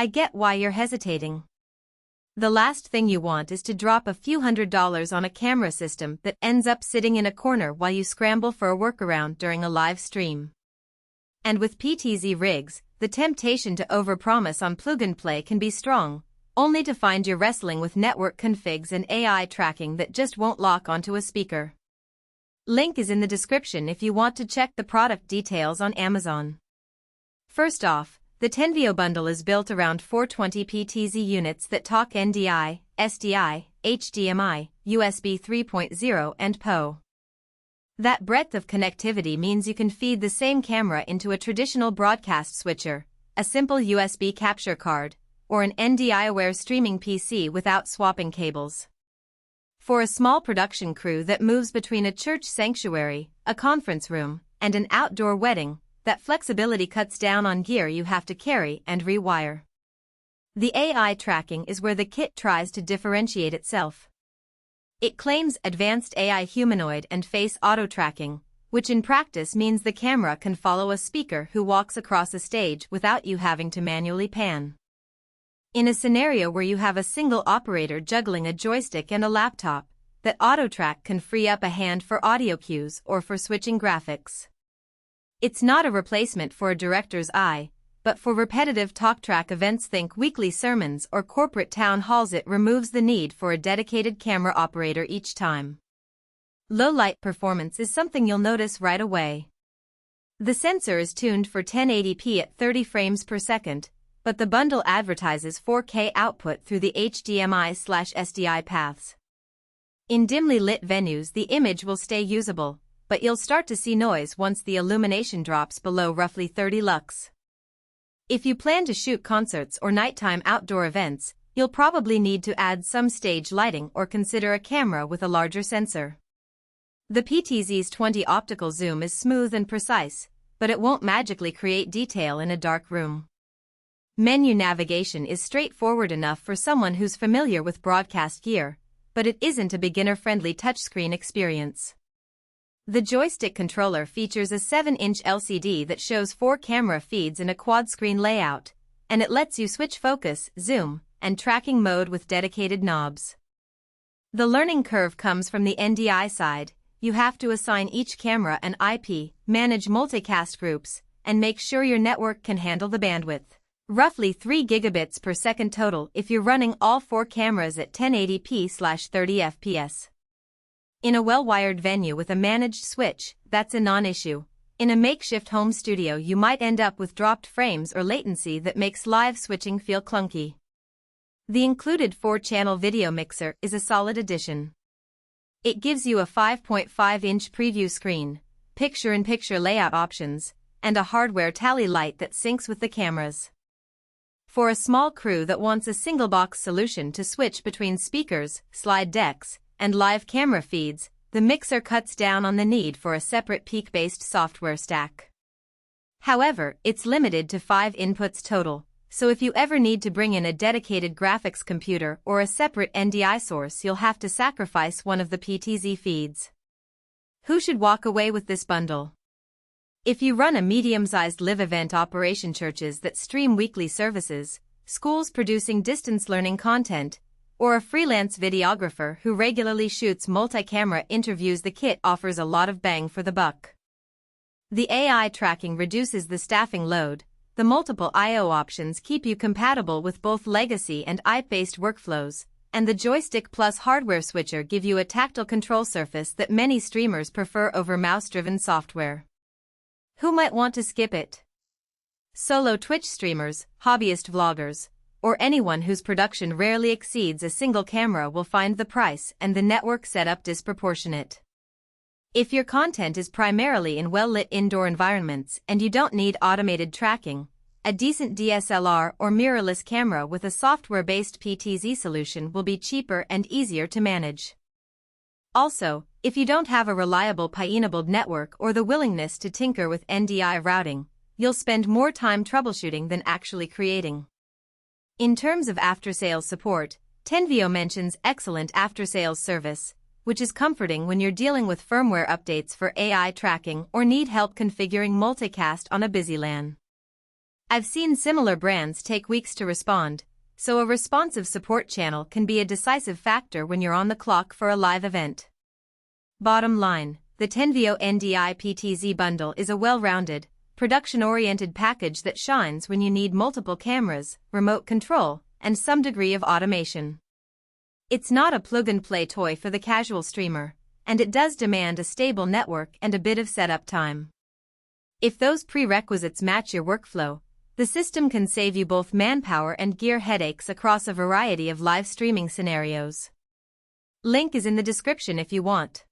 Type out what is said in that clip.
I get why you're hesitating. The last thing you want is to drop a few $100s on a camera system that ends up sitting in a corner while you scramble for a workaround during a live stream. And with PTZ rigs, the temptation to overpromise on plug-and-play can be strong, only to find you're wrestling with network configs and AI tracking that just won't lock onto a speaker. Link is in the description if you want to check the product details on Amazon. First off, the Tenveo bundle is built around 420 PTZ units that talk NDI, SDI, HDMI, USB 3.0 and PO. That breadth of connectivity means you can feed the same camera into a traditional broadcast switcher, a simple USB capture card, or an NDI-aware streaming PC without swapping cables. For a small production crew that moves between a church sanctuary, a conference room, and an outdoor wedding, that flexibility cuts down on gear you have to carry and rewire. The AI tracking is where the kit tries to differentiate itself. It claims advanced AI humanoid and face auto-tracking, which in practice means the camera can follow a speaker who walks across a stage without you having to manually pan. In a scenario where you have a single operator juggling a joystick and a laptop, that auto-track can free up a hand for audio cues or for switching graphics. It's not a replacement for a director's eye, but for repetitive talk-track events, think weekly sermons or corporate town halls. It removes the need for a dedicated camera operator each time. Low-light performance is something you'll notice right away. The sensor is tuned for 1080p at 30 frames per second, but the bundle advertises 4K output through the HDMI/SDI paths. In dimly lit venues, the image will stay usable, but you'll start to see noise once the illumination drops below roughly 30 lux. If you plan to shoot concerts or nighttime outdoor events, you'll probably need to add some stage lighting or consider a camera with a larger sensor. The PTZ's 20 optical zoom is smooth and precise, but it won't magically create detail in a dark room. Menu navigation is straightforward enough for someone who's familiar with broadcast gear, but it isn't a beginner-friendly touchscreen experience. The joystick controller features a 7-inch LCD that shows 4 camera feeds in a quad-screen layout, and it lets you switch focus, zoom, and tracking mode with dedicated knobs. The learning curve comes from the NDI side. You have to assign each camera an IP, manage multicast groups, and make sure your network can handle the bandwidth. Roughly 3 gigabits per second total if you're running all 4 cameras at 1080p/30 fps. In a well-wired venue with a managed switch, that's a non-issue. In a makeshift home studio, you might end up with dropped frames or latency that makes live switching feel clunky. The included 4-channel video mixer is a solid addition. It gives you a 5.5-inch preview screen, picture-in-picture layout options, and a hardware tally light that syncs with the cameras. For a small crew that wants a single-box solution to switch between speakers, slide decks, and live camera feeds, the mixer cuts down on the need for a separate peak-based software stack. However, it's limited to 5 inputs total, so if you ever need to bring in a dedicated graphics computer or a separate NDI source, you'll have to sacrifice one of the PTZ feeds. Who should walk away with this bundle? If you run a medium-sized live event operation, churches that stream weekly services, schools producing distance learning content, or a freelance videographer who regularly shoots multi-camera interviews, the kit offers a lot of bang for the buck. The AI tracking reduces the staffing load, the multiple I/O options keep you compatible with both legacy and IP-based workflows, and the Joystick Plus hardware switcher give you a tactile control surface that many streamers prefer over mouse-driven software. Who might want to skip it? Solo Twitch streamers, hobbyist vloggers, or anyone whose production rarely exceeds a single camera will find the price and the network setup disproportionate. If your content is primarily in well-lit indoor environments and you don't need automated tracking, a decent DSLR or mirrorless camera with a software-based PTZ solution will be cheaper and easier to manage. Also, if you don't have a reliable PI-enabled network or the willingness to tinker with NDI routing, you'll spend more time troubleshooting than actually creating. In terms of after-sales support, Tenveo mentions excellent after-sales service, which is comforting when you're dealing with firmware updates for AI tracking or need help configuring multicast on a busy LAN. I've seen similar brands take weeks to respond, so a responsive support channel can be a decisive factor when you're on the clock for a live event. Bottom line, the Tenveo NDI PTZ bundle is a well-rounded, production-oriented package that shines when you need multiple cameras, remote control, and some degree of automation. It's not a plug-and-play toy for the casual streamer, and it does demand a stable network and a bit of setup time. If those prerequisites match your workflow, the system can save you both manpower and gear headaches across a variety of live streaming scenarios. Link is in the description if you want.